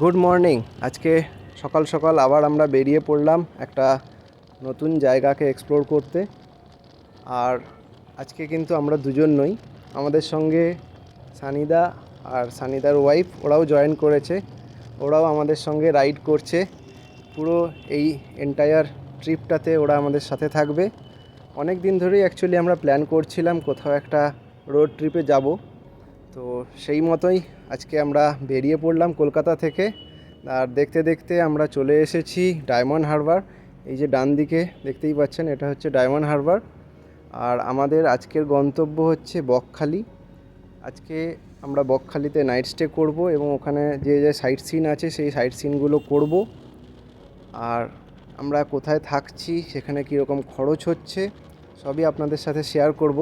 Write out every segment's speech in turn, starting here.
Good morning. আজকে সকাল সকাল আবার আমরা বেরিয়ে পড়লাম একটা নতুন জায়গাকে এক্সপ্লোর করতে। আর আজকে কিন্তু আমরা দুজন নই, আমাদের সঙ্গে সানিদা আর সানিদার ওয়াইফ ওরাও জয়েন করেছে। ওরাও আমাদের সঙ্গে রাইড করছে। পুরো এই এন্টায়ার ট্রিপটাতে ওরা আমাদের সাথে থাকবে। অনেক দিন ধরেই অ্যাকচুয়ালি আমরা প্ল্যান করছিলাম কোথাও একটা রোড ট্রিপে যাব। তো সেই মতোই আজকে আমরা বেরিয়ে পড়লাম কলকাতা থেকে। আর দেখতে দেখতে আমরা চলে এসেছি ডায়মন্ড হারবার। এই যে ডান দিকে দেখতেই পাচ্ছেন, এটা হচ্ছে ডায়মন্ড হারবার। আর আমাদের আজকের গন্তব্য হচ্ছে বকখালি। আজকে আমরা বকখালিতে নাইট স্টে করব এবং ওখানে যে যে সাইট সিন আছে সেই সাইট সিনগুলো করব। আর আমরা কোথায় থাকছি, সেখানে কীরকম খরচ হচ্ছে, সবই আপনাদের সাথে শেয়ার করব।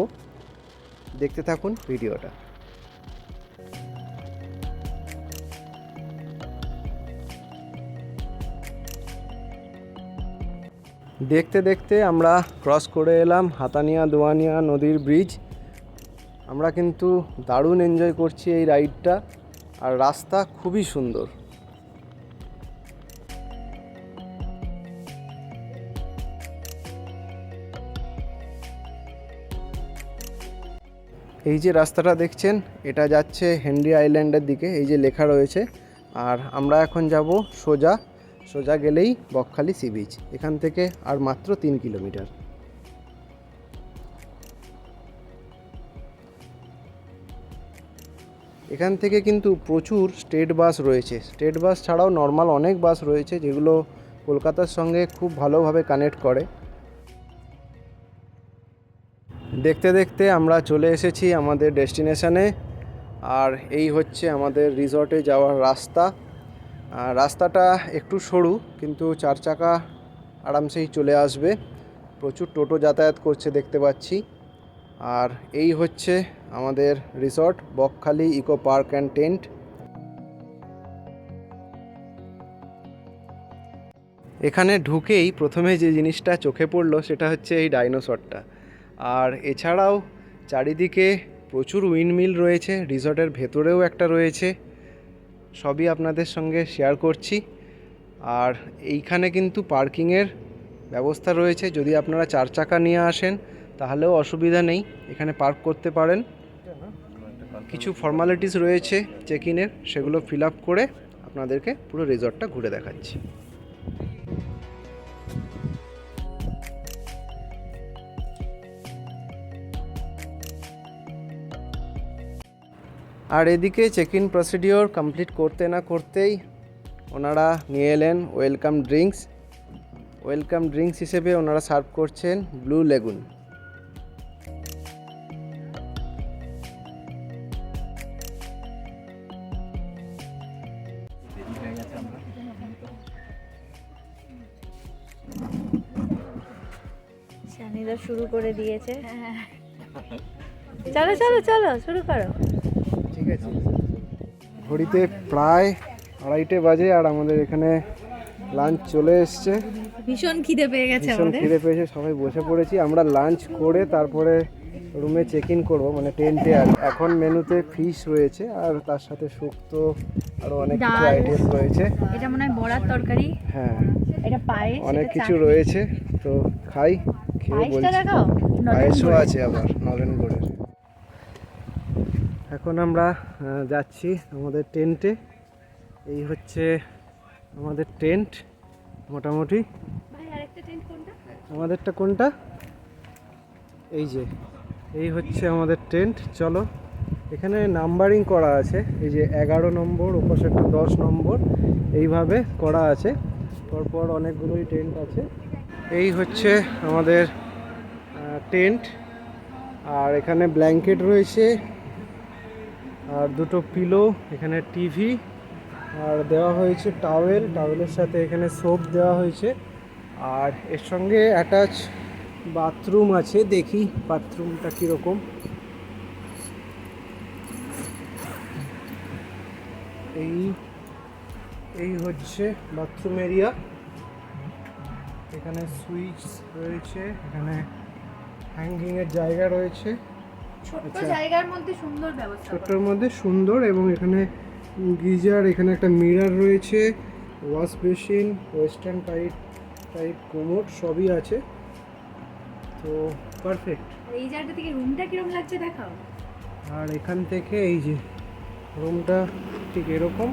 দেখতে থাকুন ভিডিওটা। দেখতে দেখতে আমরা ক্রস করে এলাম হাতানিয়া দোয়ানিয়া নদীর ব্রিজ। আমরা কিন্তু দারুণ এনজয় করছি এই রাইডটা, আর রাস্তা খুবই সুন্দর। এই যে রাস্তাটা দেখছেন, এটা যাচ্ছে হেনরি আইল্যান্ডের দিকে, এই যে লেখা রয়েছে। আর আমরা এখন যাব সোজা সোজা গেলেই বকখালি সি বিচ। এখান থেকে আর মাত্র 3 কিলোমিটার। এখান থেকে কিন্তু প্রচুর স্টেট বাস রয়েছে। স্টেট বাস ছাড়াও নর্মাল অনেক বাস রয়েছে, যেগুলো কলকাতার সঙ্গে খুব ভালোভাবে কানেক্ট করে। দেখতে দেখতে আমরা চলে এসেছি আমাদের ডেস্টিনেশনে। আর এই হচ্ছে আমাদের রিসর্টে যাওয়ার রাস্তা। রাস্তাটা একটু সরু, কিন্তু 4 চাকা আরামসেই চলে আসবে। প্রচুর টোটো যাতায়াত করছে দেখতে পাচ্ছি। আর এই হচ্ছে আমাদের resort, Bakkhali eco park and tent. এখানে ঢুকেই প্রথমে যে জিনিসটা চোখে পড়লো সেটা হচ্ছে এই ডাইনোসরটা। আর এছাড়াও চারিদিকে প্রচুর উইন্ডমিল রয়েছে, রিসর্টের ভেতরেও একটা রয়েছে। সবই আপনাদের সঙ্গে শেয়ার করছি। আর এইখানে কিন্তু পার্কিংয়ের ব্যবস্থা রয়েছে। যদি আপনারা 4 চাকা নিয়ে আসেন তাহলেও অসুবিধা নেই, এখানে পার্ক করতে পারেন। কিছু ফর্মালিটিস রয়েছে চেক ইনের, সেগুলো ফিল আপ করে আপনাদেরকে পুরো রিসর্টটা ঘুরে দেখাচ্ছি। আর এদিকে চেক ইন প্রসিডিওর কমপ্লিট করতে না করতেই ওনারা নিয়ে এলেন ওয়েলকাম ড্রিঙ্কস। ওয়েলকাম ড্রিঙ্কস হিসেবে ওনারা সার্ভ করছেন ব্লু লেগুন। সানিদা শুরু করে দিয়েছে। চলো চলো চলো শুরু করো। ঠিক আছে। ঘড়িতে প্রায় 2:30 বাজে আর আমাদের এখানে লাঞ্চ চলে এসছে। ভীষণ খিদে পেয়ে গেছে ভীষণ আমাদের। খিদে পেয়েছে, সবাই বসে পড়েছি। আমরা লাঞ্চ করে তারপরে রুমে চেক ইন করবো, মানে টেন্টে। আর এখন মেনুতে ফিশ রয়েছে, আর তার সাথে শুক্তো, আরও অনেক কিছু আইটেম রয়েছে। এটা মনে হয় বড়ার তরকারি। হ্যাঁ, এটা পায়েস, অনেক কিছু রয়েছে। তো খাই, খেয়ে বলছি। দেখাও, পায়েসও আছে আবার নলেন গুড়ের। এখন আমরা যাচ্ছি আমাদের টেন্টে। এই হচ্ছে আমাদের টেন্ট মোটামুটি। ভাই আরেকটা টেন্ট কোনটা? আমাদেরটা কোনটা? এই যে, এই হচ্ছে আমাদের টেন্ট। চলো, এখানে নাম্বারিং করা আছে, এই যে 11 নম্বর, ওপাশে একটা 10 নম্বর, এইভাবে করা আছে। পরপর অনেকগুলোই টেন্ট আছে। এই হচ্ছে আমাদের টেন্ট। আর এখানে ব্ল্যাঙ্কেট রয়েছে, আর দুটো পিলো, এখানে টিভি, আর দেওয়া হয়েছে টাওয়েল। টাওয়েলের সাথে এখানে সোপ দেওয়া হয়েছে। আর এর সঙ্গে অ্যাটাচ বাথরুম আছে। দেখি বাথরুমটা কীরকম। এই হচ্ছে বাথরুম এরিয়া। এখানে সুইচ রয়েছে, এখানে হ্যাঙ্গিংয়ের জায়গা রয়েছে। ছোট্ট জায়গার মধ্যে সুন্দর ব্যবস্থা, ছোট্টর মধ্যে সুন্দর। এবং এখানে গিজার, এখানে একটা মিরর রয়েছে, wash basin, western type commode সবই আছে, তো পারফেক্ট। এই জায়গাটা থেকে রুমটা কিরকম লাগছে দেখাও। আর এখান থেকে এই যে রুমটা ঠিক এরকম।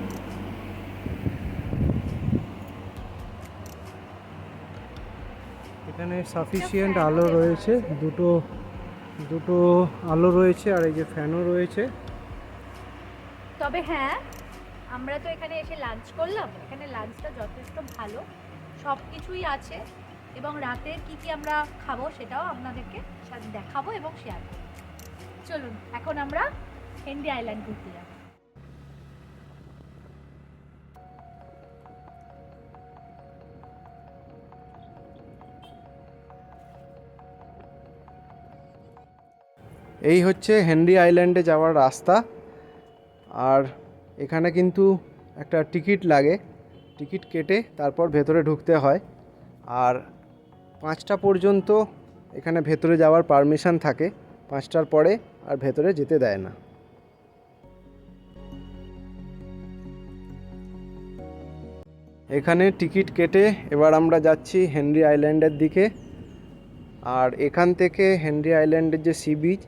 এখানে সাফিসিয়েন্ট আলো রয়েছে, দুটো দুটো আলো রয়েছে, আর এই যে ফ্যানও রয়েছে। তবে হ্যাঁ, আমরা তো এখানে এসে লাঞ্চ করলাম, এখানে লাঞ্চটা যথেষ্ট ভালো, সব কিছুই আছে, এবং রাতে কি কি আমরা খাবো সেটাও আপনাদেরকে সাথে দেখাবো এবং শেয়ার করবো। চলুন এখন আমরা হেনরি আইল্যান্ড ঘুরতে যাব। এই হচ্ছে হেনরি আইল্যান্ডে যাওয়ার রাস্তা। আর এখানে কিন্তু একটা টিকিট লাগে, টিকিট কেটে তারপর ভেতরে ঢুকতে হয়। আর 5টা পর্যন্ত এখানে ভেতরে যাওয়ার পারমিশন থাকে, 5টার পরে আর ভেতরে যেতে দেয় না। এখানে টিকিট কেটে এবার আমরা যাচ্ছি হেনরি আইল্যান্ডের দিকে। আর এখান থেকে হেনরি আইল্যান্ডের যে সি বিচ,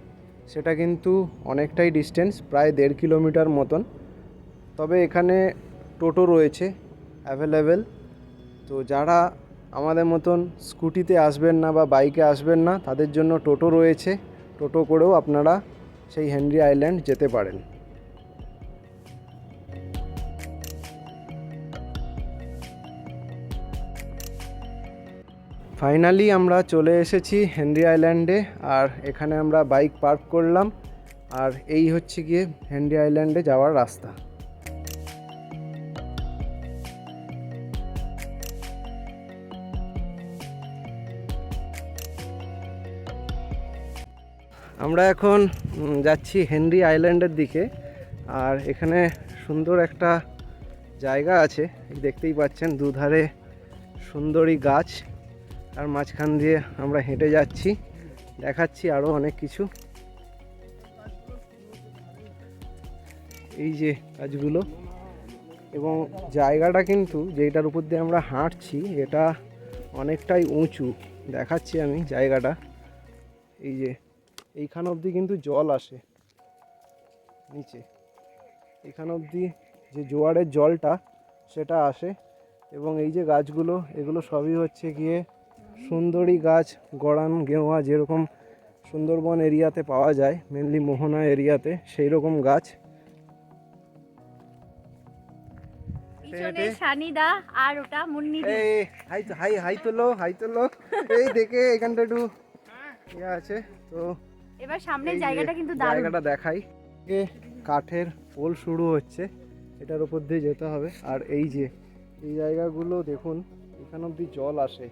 সেটা কিন্তু অনেকটাই ডিস্টেন্স, প্রায় 1.5 কিলোমিটার মতন। তবে এখানে টোটো রয়েছে অ্যাভেলেবেল, তো যারা আমাদের মতন স্কুটিতে আসবেন না বা বাইকে আসবেন না, তাদের জন্য টোটো রয়েছে, টোটো করেও আপনারা সেই হেনরি আইল্যান্ড যেতে পারেন। ফাইনালি আমরা চলে এসেছি হেনরি আইল্যান্ডে, আর এখানে আমরা বাইক পার্ক করলাম। আর এই হচ্ছে গিয়ে হেনরি আইল্যান্ডে যাওয়ার রাস্তা। আমরা এখন যাচ্ছি হেনরি আইল্যান্ডের দিকে। আর এখানে সুন্দর একটা জায়গা আছে, দেখতেই পাচ্ছেন দুধারে সুন্দরী গাছ, আর মাঝখান দিয়ে আমরা হেঁটে যাচ্ছি, দেখাচ্ছি আরও অনেক কিছু। এই যে গাছগুলো, এবং জায়গাটা কিন্তু যেটার উপর দিয়ে আমরা হাঁটছি এটা অনেকটাই উঁচু, দেখাচ্ছি আমি জায়গাটা। এই যে এইখান অবধি কিন্তু জল আসে নিচে, এখান অবধি যে জোয়ারের জলটা সেটা আসে। এবং এই যে গাছগুলো, এগুলো সবই হচ্ছে গিয়ে সুন্দরী গাছ, গড়ান গেওয়া, যেরকম সুন্দরবন এরিয়াতে পাওয়া যায়, মেনলি মোহনা এরিয়াতে, সেই রকম গাছ। পিছনে সানিদা আর ওটা মুন্নিদি। এই হাই তোলো এই দেখে এখানটা একটু ইয়ে আছে তো। এবার সামনের এই যে জায়গাটা কিন্তু দারুণ। জায়গাটা দেখাই, কাঠের পোল শুরু হচ্ছে, এটার উপর দিয়ে যেতে হবে। আর এই যে এই জায়গাগুলো দেখুন, এখান অবধি জল আসে।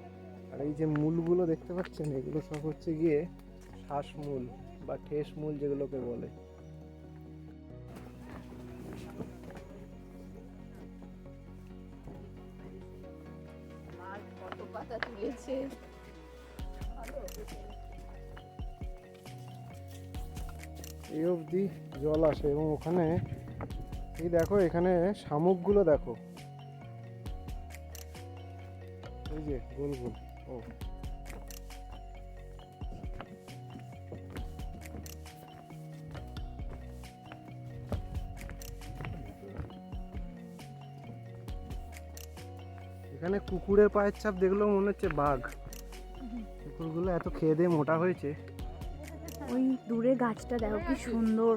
আর এই যে মূলগুলো দেখতে পাচ্ছেন, এগুলো সব হচ্ছে গিয়ে শ্বাসমূল বা ঠেস মূল যেগুলোকে বলে। কত পাতা তুলেছে। এই অবধি জল আসে, এবং ওখানে এই দেখো, এখানে শামুকগুলো দেখো, এই যে গোল গোল। ও এখানে কুকুরের পায়ের ছাপ দেখলেও মনে হচ্ছে বাঘ। কুকুরগুলো এত খেয়ে দিয়ে মোটা হয়েছে। ওই দূরে গাছটা দেখো কি সুন্দর,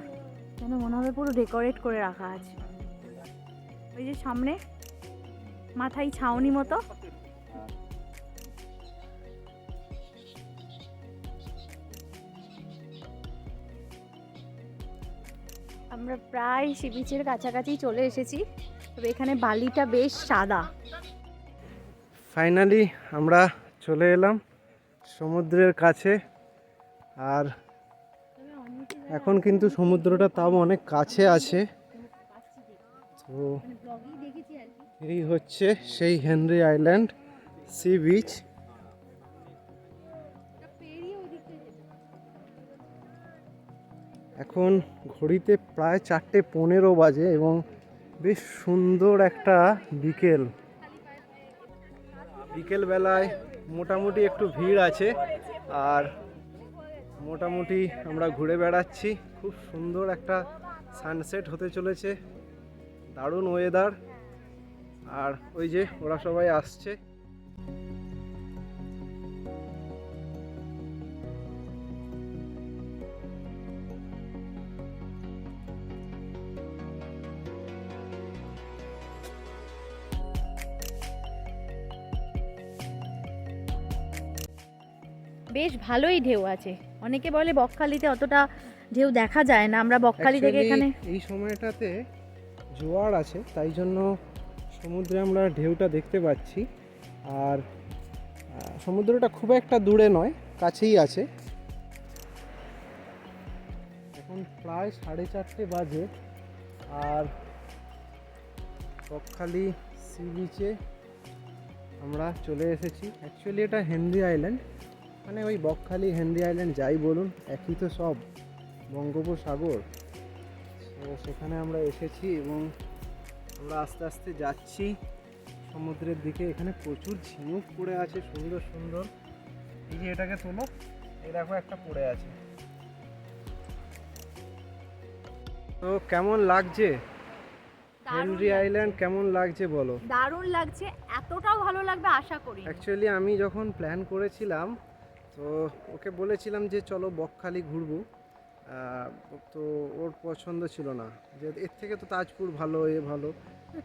যেন মনে হবে পুরো ডেকোরেট করে রাখা আছে। ওই যে সামনে মাথায় ছাউনি মতো। আমরা প্রায় সি বিচের কাছাকাছি চলে এসেছি, তবে এখানে বালিটা বেশ সাদা। ফাইনালি আমরা চলে এলাম সমুদ্রের কাছে। আর এখন কিন্তু সমুদ্রটা তাও অনেক কাছে আছে। তো এই হচ্ছে সেই হেনরি আইল্যান্ড সি বিচ। এখন ঘড়িতে প্রায় 4:15 বাজে, এবং বেশ সুন্দর একটা বিকেল বেলায় মোটামুটি একটু ভিড় আছে, আর মোটামুটি আমরা ঘুরে বেড়াচ্ছি। খুব সুন্দর একটা সানসেট হতে চলেছে, দারুণ ওয়েদার। আর ওই যে ওরা সবাই আসছে। বেশ ভালোই ঢেউ আছে। অনেকে বলে বকখালিতে অতটা ঢেউ দেখা যায় না, আমরা বকখালি থেকে এখানে এই সময়টাতে জোয়ার আছে, তাই জন্য সমুদ্রে আমরা ঢেউটা দেখতে পাচ্ছি। আর সমুদ্রটা খুব একটা দূরে নয়, কাছেই আছে। এখন প্রায় 4:30 বাজে, আর বকখালি সি বিচে আমরা চলে এসেছি। অ্যাকচুয়ালি এটা হেনরি আইল্যান্ড, মানে ওই বকখালি হেনরি আইল্যান্ড যাই বলুন, একই তো সব, বঙ্গোপসাগর। তো সেখানে আমরা এসেছি এবং আমরা আস্তে আস্তে যাচ্ছি সমুদ্রের দিকে। এখানে প্রচুর ঝিনুক পড়ে আছে, সুন্দর সুন্দর। এই যে এটাকে তোলো, এই দেখো একটা পড়ে আছে। তো কেমন লাগছে হেনরি আইল্যান্ড, কেমন লাগছে বলো? দারুণ লাগছে, এতটাও ভালো লাগবে আশা করি। অ্যাকচুয়ালি আমি যখন প্ল্যান করেছিলাম, তো ওকে বলেছিলাম যে চলো বকখালি ঘুরবো, তো ওর পছন্দ ছিল না, যে এর থেকে তো তাজপুর ভালো, ভালো।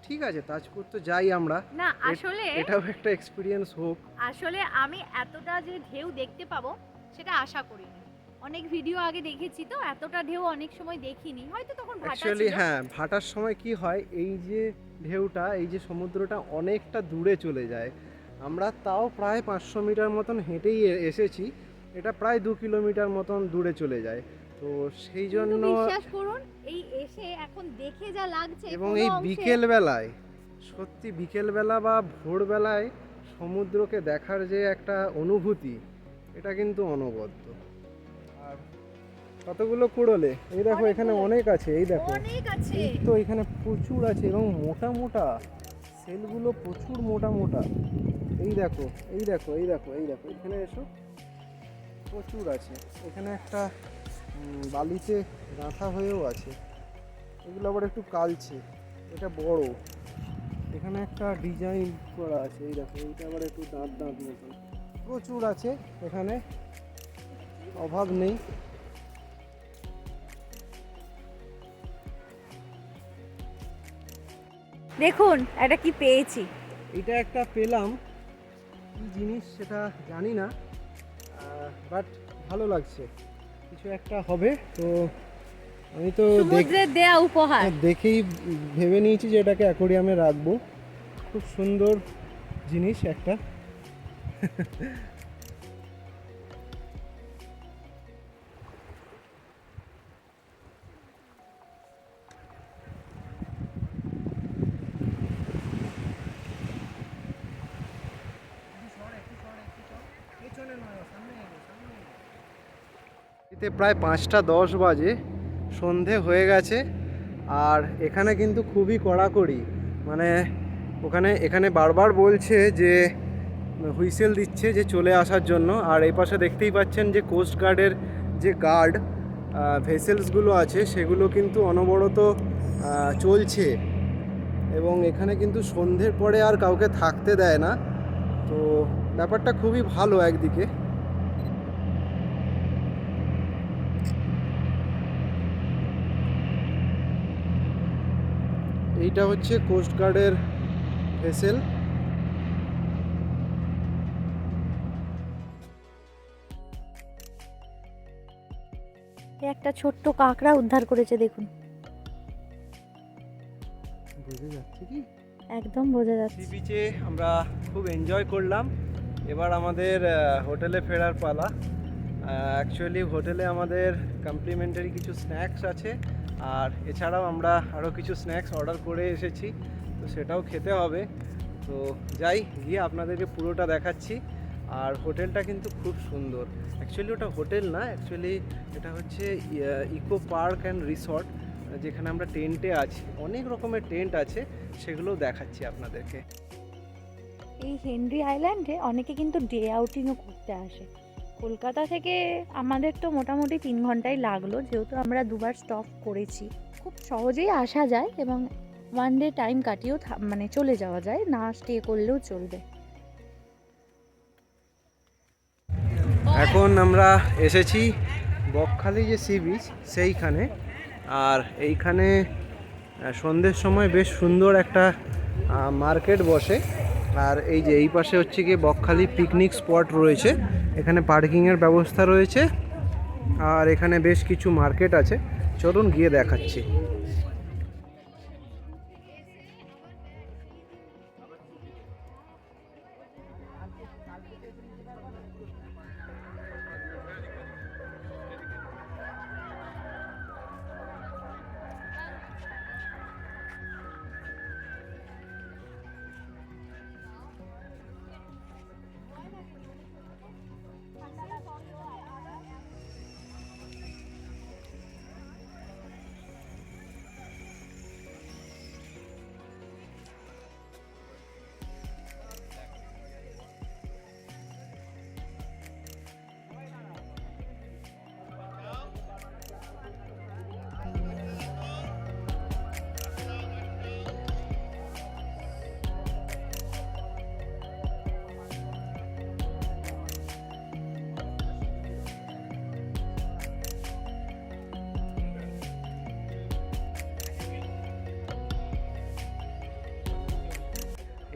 ঠিক আছে, তাজপুর তো যাই আমরা, না আসলে এটাও একটা এক্সপিরিয়েন্স হোক। আসলে আমি এতটা যে ঢেউ দেখতে পাবো সেটা আশা করিনি। অনেক ভিডিও আগে দেখেছি, তো এতটা ঢেউ অনেক সময় দেখিনি, হয়তো তখন ভাটা অ্যাকচুয়ালি ছিল। হ্যাঁ, ভাটার সময় কি হয়, এই যে ঢেউটা, এই যে সমুদ্রটা অনেকটা দূরে চলে যায়। আমরা তাও প্রায় 500 মিটার মতন হেঁটেই এসেছি, এটা প্রায় 2 কিলোমিটার মতন দূরে চলে যায়। তো সেই কিন্তু জন্য বিশ্বাস করুন, এই এসে এখন দেখে যা লাগছে, এবং কোনো এই অংশে- বিকেল বেলায়, সত্যি বিকেলবেলা বা ভোরবেলায় সমুদ্রকে দেখার যে একটা অনুভূতি, এটা কিন্তু অনবদ্য। আর কতগুলো কুড়োলে, এই দেখো এখানে অনেক আছে, এই দেখো অনেক আছে। এই তো এখানে প্রচুর আছে, এবং মোটা মোটা সেলগুলো, প্রচুর মোটা মোটা। এই দেখো এই দেখো এই দেখো এই দেখো, এখানে এসো, প্রচুর আছে। এখানে একটা বালিতে গাঁথা হয়েও আছে, এগুলো আবার একটু কালছে, এটা বড়। এখানে একটা ডিজাইন করা আছে, এই দেখো, এইটা আবার একটু দাঁত দাঁত মতন। প্রচুর আছে এখানে, অভাব নেই। দেখুন এটা কি পেয়েছি। এটা একটা পেলাম, কি জিনিস সেটা জানি না, বাট ভালো লাগছে, কিছু একটা হবে। তো আমি তো সমুদ্রের দেয়া উপহার। দেখেই ভেবে নিয়েছি যে এটাকে অ্যাকোরিয়ামে রাখবো। খুব সুন্দর জিনিস একটা। এতে প্রায় 5টা 10 বাজে, সন্ধে হয়ে গেছে। আর এখানে কিন্তু খুবই কড়াকড়ি, মানে এখানে বারবার বলছে যে হুইসেল দিচ্ছে যে চলে আসার জন্য। আর এই পাশে দেখতেই পাচ্ছেন যে কোস্ট গার্ডের যে গার্ড ভেসেলসগুলো আছে, সেগুলো কিন্তু অনবরত চলছে। এবং এখানে কিন্তু সন্ধ্যের পরে আর কাউকে থাকতে দেয় না, তো ব্যাপারটা খুবই ভালো একদিকে। এইটা হচ্ছে কোস্ট গার্ডের ভেসেল। একটা ছোট্ট কাঁকড়া উদ্ধার করেছে, দেখুন। বুঝে যাচ্ছে কি? একদম বোঝা যাচ্ছে। সি বিচে আমরা খুব এনজয় করলাম। এবার আমাদের হোটেলে ফেরার পালা। অ্যাকচুয়ালি হোটেলে আমাদের কমপ্লিমেন্টারি কিছু স্ন্যাক্স আছে, আর এছাড়াও আমরা আরও কিছু স্ন্যাক্স অর্ডার করে এসেছি, তো সেটাও খেতে হবে। তো যাই, গিয়ে আপনাদেরকে পুরোটা দেখাচ্ছি। আর হোটেলটা কিন্তু খুব সুন্দর। অ্যাকচুয়ালি ওটা হোটেল না, অ্যাকচুয়ালি এটা হচ্ছে ইকো পার্ক অ্যান্ড রিসর্ট। যেখানে আমরা টেন্টে আছি, অনেক রকমের টেন্ট আছে, সেগুলোও দেখাচ্ছি আপনাদেরকে। এই হেনরি আইল্যান্ডে অনেকে কিন্তু ডে আউটিংও করতে আসে। কলকাতা থেকে আমাদের তো মোটামুটি 3 ঘন্টাই লাগলো, যেহেতু আমরা দুবার স্টপ করেছি। খুব সহজেই আসা যায় এবং ওয়ান ডে টাইম কাটিয়েও মানে চলে যাওয়া যায়, না স্টে করলেও চলবে। এখন আমরা এসেছি বকখালি যে সি বিচ সেইখানে। আর এইখানে সন্ধ্যের সময় বেশ সুন্দর একটা মার্কেট বসে। আর এই যে এই পাশে হচ্ছে গিয়ে বকখালি পিকনিক স্পট রয়েছে, এখানে পার্কিংয়ের ব্যবস্থা রয়েছে। আর এখানে বেশ কিছু মার্কেট আছে, চলুন গিয়ে দেখাচ্ছি।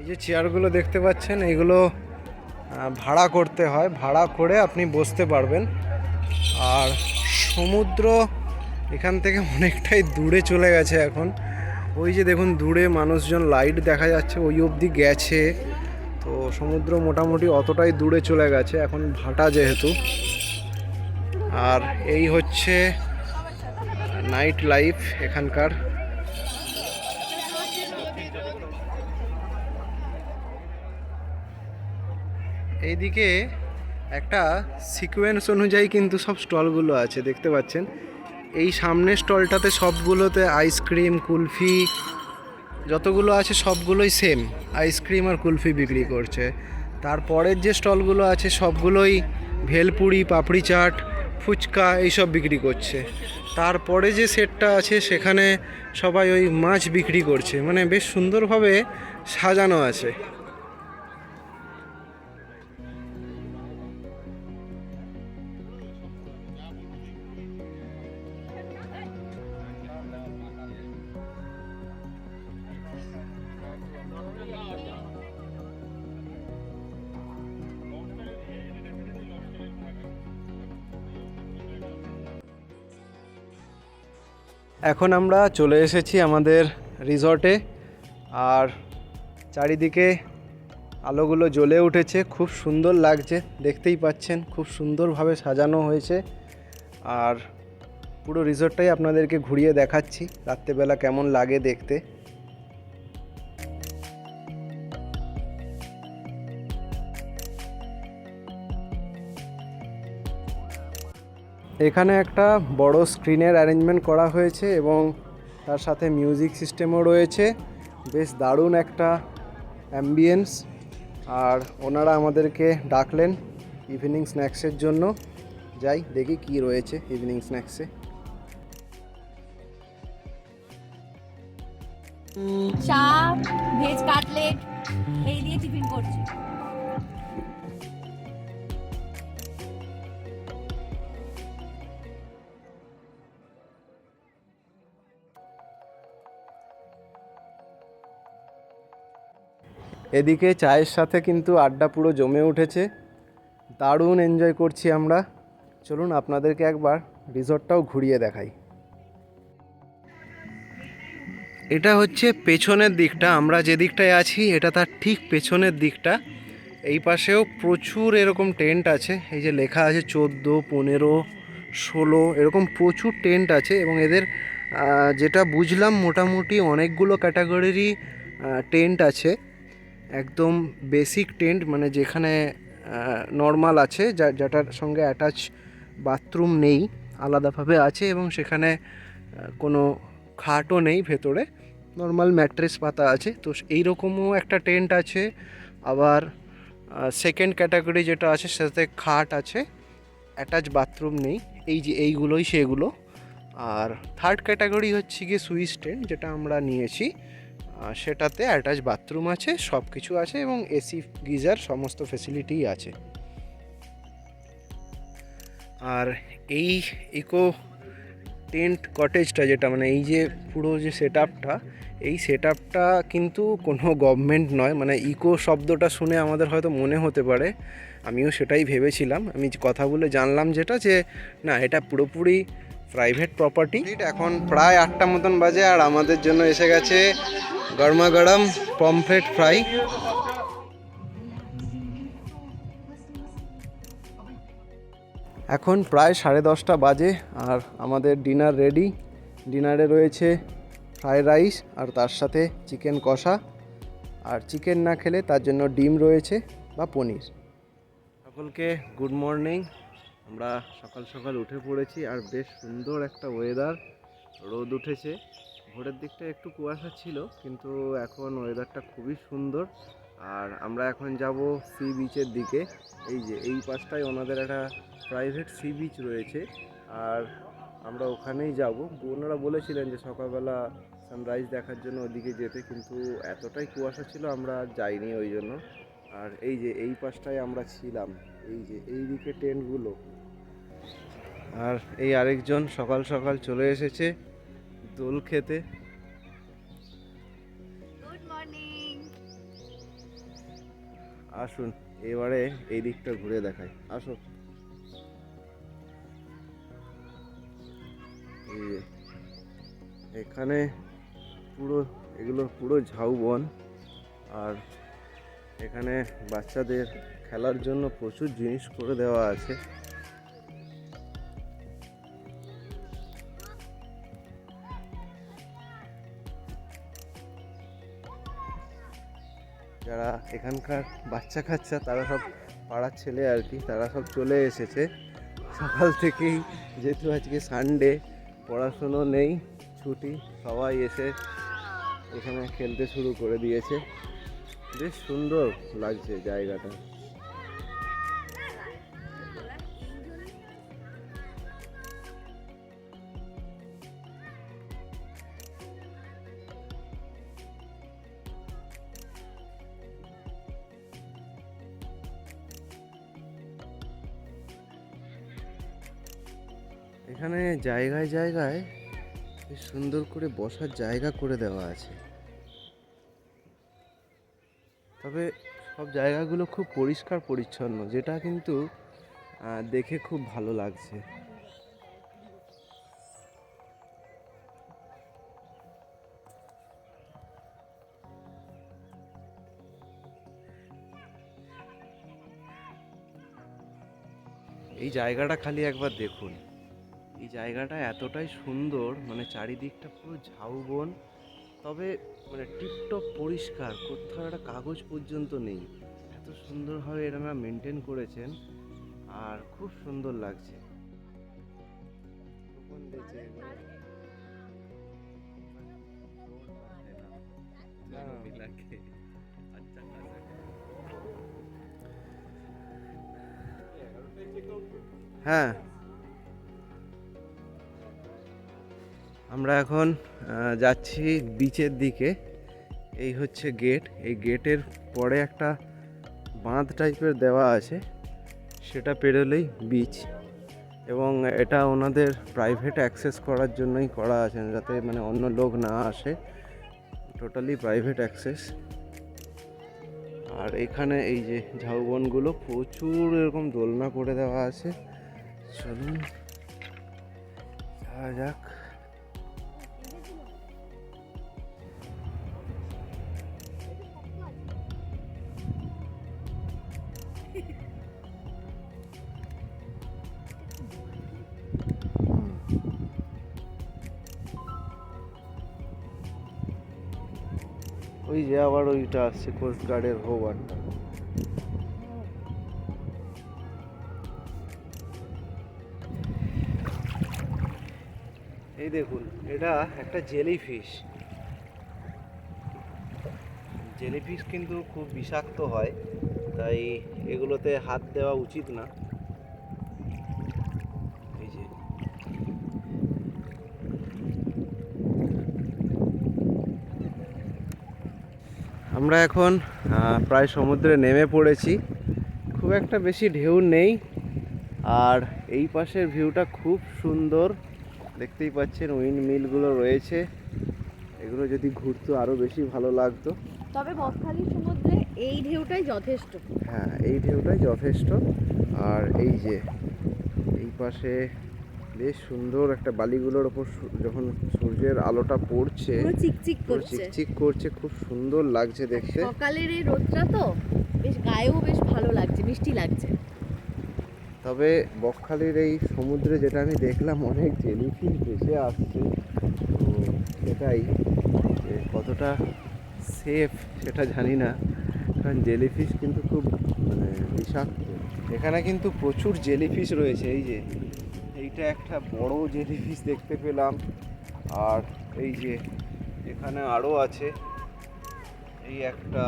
এই যে চেয়ারগুলো দেখতে পাচ্ছেন, এগুলো ভাড়া করতে হয়, ভাড়া করে আপনি বসতে পারবেন। আর সমুদ্র এখান থেকে অনেকটাই দূরে চলে গেছে এখন। ওই যে দেখুন দূরে মানুষজন, লাইট দেখা যাচ্ছে, ওই অবধি গেছে। তো সমুদ্র মোটামুটি অতটাই দূরে চলে গেছে এখন, ভাটা যেহেতু। আর এই হচ্ছে নাইট লাইফ এখানকার। এইদিকে একটা সিকোয়েন্স অনুযায়ী কিন্তু সব স্টলগুলো আছে, দেখতে পাচ্ছেন। এই সামনের স্টলটাতে সবগুলোতে আইসক্রিম, কুলফি যতগুলো আছে সবগুলোই সেম, আইসক্রিম আর কুলফি বিক্রি করছে। তারপরের যে স্টলগুলো আছে সবগুলোই ভেলপুরি, পাপড়ি চাট, ফুচকা এইসব বিক্রি করছে। তারপরে যে সেটটা আছে সেখানে সবাই ওই মাছ বিক্রি করছে, মানে বেশ সুন্দরভাবে সাজানো আছে। এখন আমরা চলে এসেছি আমাদের রিসর্টে। আর চারিদিকে আলোগুলো জ্বলে উঠেছে, খুব সুন্দর লাগছে, দেখতেই পাচ্ছেন খুব সুন্দরভাবে সাজানো হয়েছে। আর পুরো রিসর্টটাই আপনাদেরকে ঘুরিয়ে দেখাচ্ছি রাত্রেবেলা কেমন লাগে দেখতে। এখানে একটা বড় স্ক্রিনের অ্যারেঞ্জমেন্ট করা হয়েছে এবং তার সাথে মিউজিক সিস্টেমও রয়েছে। বেশ দারুণ একটা অ্যাম্বিয়েন্স। আর ওনারা আমাদেরকে ডাকলেন ইভিনিং স্ন্যাক্সের জন্য। যাই দেখি কি রয়েছে ইভিনিং স্ন্যাক্সে। চা, ভেজ কাটলেট এই দিয়ে টিফিন করছি। এদিকে চায়ের সাথে কিন্তু আড্ডা পুরো জমে উঠেছে, দারুণ এনজয় করছি আমরা। চলুন আপনাদেরকে একবার রিসর্টটাও ঘুরিয়ে দেখাই। এটা হচ্ছে পেছনের দিকটা, আমরা যে দিকটায় আছি এটা তার ঠিক পেছনের দিকটা। এই পাশেও প্রচুর এরকম টেন্ট আছে, এই যে লেখা আছে 14, 15, 16 এরকম প্রচুর টেন্ট আছে। এবং এদের যেটা বুঝলাম মোটামুটি অনেকগুলো ক্যাটাগরিরই টেন্ট আছে। একদম বেসিক টেন্ট মানে যেখানে নর্মাল আছে, যেটার সঙ্গে অ্যাটাচ বাথরুম নেই, আলাদাভাবে আছে। এবং সেখানে কোনো খাটও নেই ভেতরে, নর্মাল ম্যাট্রেস পাতা আছে। তো এই রকমও একটা টেন্ট আছে। আবার সেকেন্ড ক্যাটাগরি যেটা আছে সেটাতে খাট আছে, অ্যাটাচ বাথরুম নেই, এই যে এইগুলোই সেগুলো। আর থার্ড ক্যাটাগরি হচ্ছে গিয়ে সুইস টেন্ট, যেটা আমরা নিয়েছি, সেটাতে অ্যাটাচ বাথরুম আছে, সব কিছু আছে এবং এসি গিজার সমস্ত ফেসিলিটিই আছে। আর এই ইকো টেন্ট কটেজটা যেটা মানে এই যে পুরো যে সেট আপটা, এই সেট আপটা কিন্তু কোনো গভর্নমেন্ট নয়। মানে ইকো শব্দটা শুনে আমাদের হয়তো মনে হতে পারে, আমিও সেটাই ভেবেছিলাম, আমি কথা বলে জানলাম যেটা, যে না, এটা পুরোপুরি প্রাইভেট প্রপার্টি। এখন প্রায় 8টা মতন বাজে আর আমাদের জন্য এসে গেছে গরমা গরম পমফ্রেট ফ্রাই। এখন প্রায় 10:30 বাজে আর আমাদের ডিনার রেডি। ডিনারে রয়েছে ফ্রাইড রাইস আর তার সাথে চিকেন কষা, আর চিকেন না খেলে তার জন্য ডিম রয়েছে বা পনির। সকলকে গুড মর্নিং। আমরা সকাল সকাল উঠে পড়েছি আর বেশ সুন্দর একটা ওয়েদার, রোদ উঠেছে। ভোরের দিকটা একটু কুয়াশা ছিল, কিন্তু এখন ওয়েদারটা খুবই সুন্দর। আর আমরা এখন যাব সি বিচের দিকে। এই যে এই পাশটায় ওনাদের একটা প্রাইভেট সি বিচ রয়েছে, আর আমরা ওখানেই যাব। ওনারা বলেছিলেন যে সকালবেলা সানরাইজ দেখার জন্য ওদিকে যেতে, কিন্তু এতটাই কুয়াশা ছিল আমরা আর যাইনি ওই জন্য। আর এই যে এই পাশটায় আমরা ছিলাম, এই যে এই দিকে টেন্টগুলো। আর এই আরেকজন সকাল সকাল চলে এসেছে দোল খেতে। Good morning. আসুন এবারে এই দিকটা ঘুরে দেখাই, আসো। এই যে এখানে পুরো এগুলো পুরো ঝাউবন, আর এখানে বাচ্চাদের খেলার জন্য প্রচুর জিনিস করে দেওয়া আছে। যারা এখানকার বাচ্চা কাচ্চা তারা সব পাড়ার ছেলে আর কি, তারা সব চলে এসেছে সকাল থেকেই, যেহেতু আজকে সানডে, পড়াশুনো নেই, ছুটি, সবাই এসে এখানে খেলতে শুরু করে দিয়েছে। বেশ সুন্দর লাগছে জায়গাটা। এখানে জায়গায় জায়গায় বেশ সুন্দর করে বসার জায়গা করে দেওয়া আছে, তবে সব জায়গাগুলো খুব পরিষ্কার পরিচ্ছন্ন, যেটা কিন্তু দেখে খুব ভালো লাগছে। এই জায়গাটা খালি একবার দেখুন, এই জায়গাটা এতটাই সুন্দর, মানে চারিদিকটা পুরো ঝাউবন, তবে মানে টিপটপ পরিষ্কার, কোথাও একটা কাগজ পর্যন্ত নেই। এত সুন্দরভাবে এনারা মেনটেন করেছেন আর খুব সুন্দর লাগছে। হ্যাঁ, আমরা এখন যাচ্ছি বিচের দিকে। এই হচ্ছে গেট, এই গেটের পরে একটা বাঁধ টাইপের দেওয়া আছে, সেটা পেরোলেই বিচ। এবং এটা ওনাদের প্রাইভেট অ্যাক্সেস করার জন্যই করা আছে, যাতে মানে অন্য লোক না আসে, টোটালি প্রাইভেট অ্যাক্সেস। আর এখানে এই যে ঝাউবনগুলো প্রচুর এরকম দোলনা করে দেওয়া আছে। চলুন যাওয়া যাক। ওই যে আবার ওইটা আসছে কোস্ট গার্ডের হোভারটা। এই দেখুন, এটা একটা জেলিফিশ। জেলিফিশ কিন্তু খুব বিষাক্ত হয়, তাই এগুলোতে হাত দেওয়া উচিত না। এই যে আমরা এখন প্রায় সমুদ্রে নেমে পড়েছি। খুব একটা বেশি ঢেউ নেই, আর এই পাশের ভিউটা খুব সুন্দর। দেখতেই পাচ্ছেন উইন্ড মিলগুলো রয়েছে, এগুলো যদি ঘুরতো আরও বেশি ভালো লাগতো। তবে বকখালি সমুদ্রে এই ঢেউটাই যথেষ্ট। হ্যাঁ, এই ঢেউটাই যথেষ্ট। আর এই যে এই পাশে বেশ সুন্দর একটা বালিগুলোর ওপর যখন সূর্যের আলোটা পড়ছে, পুরো চিকচিক করছে, চিকচিক করছে, খুব সুন্দর লাগছে দেখতে। সকালের এই রোদটা তো বেশ গায়েও বেশ ভালো লাগছে, মিষ্টি লাগছে। তবে বকখালির এই সমুদ্রে যেটা আমি দেখলাম, অনেক জেলিফিশ ভেসে আসছে। তো সেটাই যে কতটা সেফ সেটা জানি না, কারণ জেলিফিশ কিন্তু খুব বিষাক্ত। এখানে কিন্তু প্রচুর জেলিফিশ রয়েছে। এই যে এইটা একটা বড় জেলিফিশ দেখতে পেলাম, আর এই যে এখানে আরও আছে, এই একটা,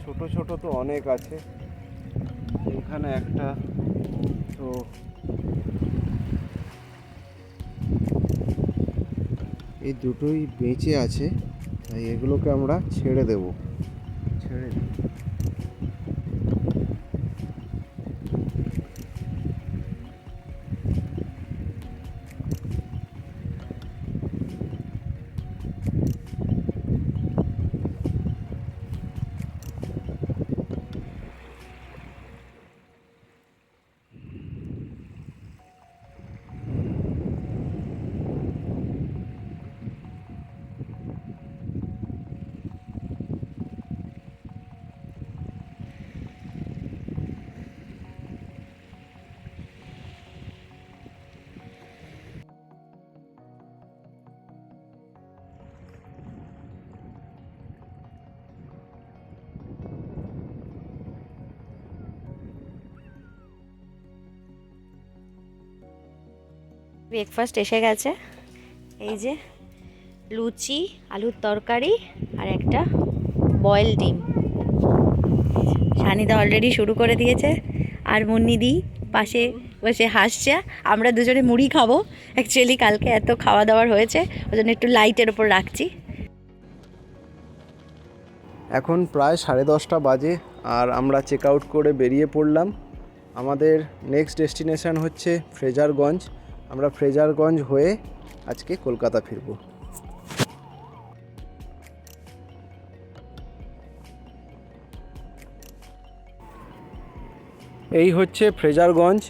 ছোট ছোট তো অনেক আছে, এখানে একটা। তো এই দুটোই বেঁচে আছে, তাই এগুলোকে আমরা ছেড়ে দেব। ছেড়ে দিই। ব্রেকফাস্ট এসে গেছে। এই যে লুচি, আলুর তরকারি আর একটা বয়েল ডিম। সানিদা অলরেডি শুরু করে দিয়েছে, আর মুন্নিদি পাশে বসে হাসছে। আমরা দুজনে মুড়ি খাবো, অ্যাকচুয়ালি কালকে এত খাওয়া দাওয়ার হয়েছে, ওই জন্য একটু লাইটের ওপর রাখছি। এখন প্রায় 10:30 বাজে, আর আমরা চেক আউট করে বেরিয়ে পড়লাম। আমাদের নেক্সট ডেস্টিনেশন হচ্ছে ফ্রেজারগঞ্জ। আমরা ফ্রেজারগঞ্জ হয়ে আজকে কলকাতা ফিরব। এই হচ্ছে ফ্রেজারগঞ্জ,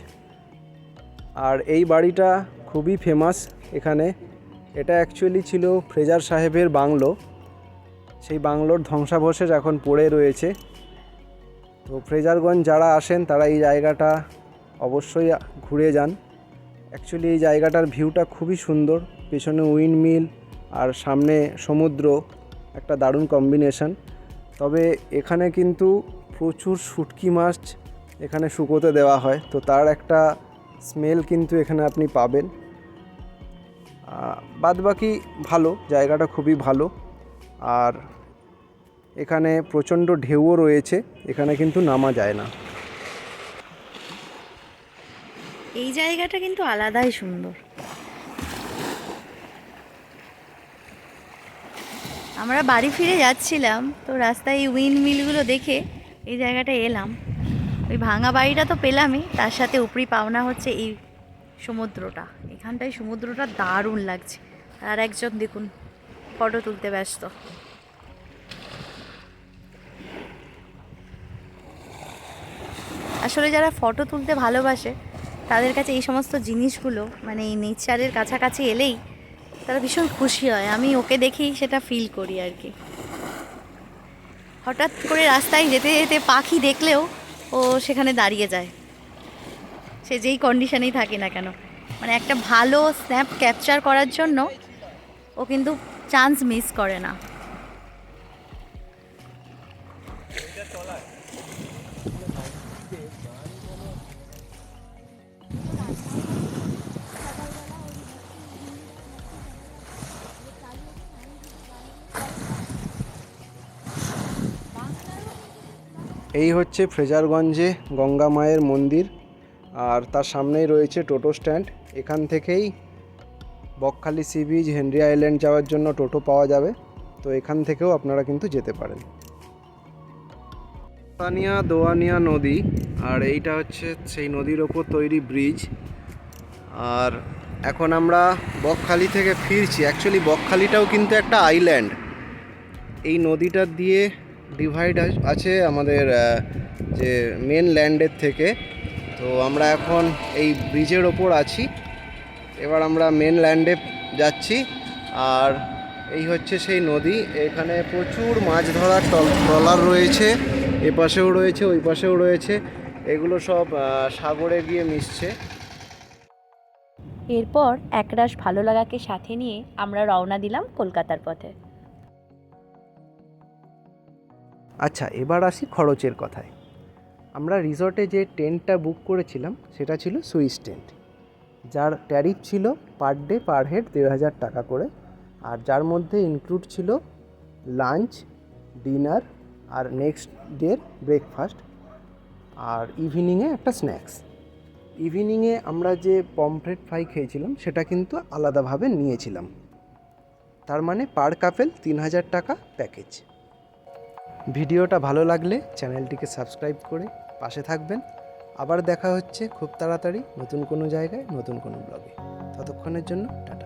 আর এই বাড়িটা খুবই ফেমাস এখানে। এটা অ্যাকচুয়ালি ছিল ফ্রেজার সাহেবের বাংলো। সেই বাংলোর ধ্বংসাবশেষ এখন পড়ে রয়েছে। তো ফ্রেজারগঞ্জ যারা আসেন তারা এই জায়গাটা অবশ্যই ঘুরে যান। অ্যাকচুয়ালি এই জায়গাটার ভিউটা খুবই সুন্দর, পেছনে উইন্ড মিল আর সামনে সমুদ্র, একটা দারুণ কম্বিনেশন। তবে এখানে কিন্তু প্রচুর শুটকি মাছ এখানে শুকোতে দেওয়া হয়, তো তার একটা স্মেল কিন্তু এখানে আপনি পাবেন। বাদবাকি ভালো, জায়গাটা খুবই ভালো। আর এখানে প্রচণ্ড ঢেউও রয়েছে, এখানে কিন্তু নামা যায় না। এই জায়গাটা কিন্তু আলাদাই সুন্দর। আমরা বাড়ি ফিরে যাচ্ছিলাম, তো রাস্তায় এই উইন্ড মিলগুলো দেখে এই জায়গাটা এলাম। ওই ভাঙা বাড়িটা তো পেলামই, তার সাথে উপরি পাওনা হচ্ছে এই সমুদ্রটা। এখানটায় সমুদ্রটা দারুণ লাগছে। আর একজন দেখুন ফটো তুলতে ব্যস্ত। আসলে যারা ফটো তুলতে ভালোবাসে তাদের কাছে এই সমস্ত জিনিসগুলো, মানে এই নেচারের কাছাকাছি এলেই তারা ভীষণ খুশি হয়। আমি ওকে দেখেই সেটা ফিল করি আর কি। হঠাৎ করে রাস্তায় যেতে যেতে পাখি দেখলেও ও সেখানে দাঁড়িয়ে যায়, সে যেই কন্ডিশনেই থাকে না কেন। মানে একটা ভালো স্ন্যাপ ক্যাপচার করার জন্য ও কিন্তু চান্স মিস করে না। এই হচ্ছে ফ্রেজারগঞ্জে গঙ্গা মায়ের মন্দির, আর তার সামনেই রয়েছে টোটো স্ট্যান্ড। এখান থেকেই Bakkhali sea beach, Henry island যাওয়ার জন্য টোটো পাওয়া যাবে, তো এখান থেকেও আপনারা কিন্তু যেতে পারেন। দোয়ানিয়া নদী, আর এইটা হচ্ছে সেই নদীর ওপর তৈরি ব্রিজ। আর এখন আমরা বকখালি থেকে ফিরছি। অ্যাকচুয়ালি বকখালিটাও কিন্তু একটা আইল্যান্ড। এই নদীটা দিয়ে ডিভাইড আছে আমাদের যে মেন ল্যান্ডের থেকে। তো আমরা এখন এই ব্রিজের ওপর আছি, এবার আমরা মেন ল্যান্ডে যাচ্ছি। আর এই হচ্ছে সেই নদী। এখানে প্রচুর মাছ ধরার ট্রলার রয়েছে, এ পাশেও রয়েছে, ওই পাশেও রয়েছে। এগুলো সব সাগরে গিয়ে মিশছে। এরপর একরাশ ভালো লাগাকে সাথে নিয়ে আমরা রওনা দিলাম কলকাতার পথে। আচ্ছা, এবার আসি খরচের কথায়। আমরা রিসর্টে যে টেন্টটা বুক করেছিলাম সেটা ছিল সুইস টেন্ট, যার ট্যারিফ ছিল পার ডে পার হেড 1,500 টাকা করে, আর যার মধ্যে ইনক্লুড ছিল লাঞ্চ, ডিনার আর নেক্সট ডের ব্রেকফাস্ট, আর ইভিনিংয়ে একটা স্ন্যাক্স। ইভিনিংয়ে আমরা যে পমফ্রেট ফ্রাই খেয়েছিলাম সেটা কিন্তু আলাদাভাবে নিয়েছিলাম। তার মানে পার কাপেল 3,000 টাকা প্যাকেজ। ভিডিওটা ভালো লাগলে চ্যানেলটিকে সাবস্ক্রাইব করে পাশে থাকবেন। আবার দেখা হচ্ছে খুব তাড়াতাড়ি নতুন কোনো জায়গায়, নতুন কোনো ব্লগে। ততক্ষণের জন্য টাটা।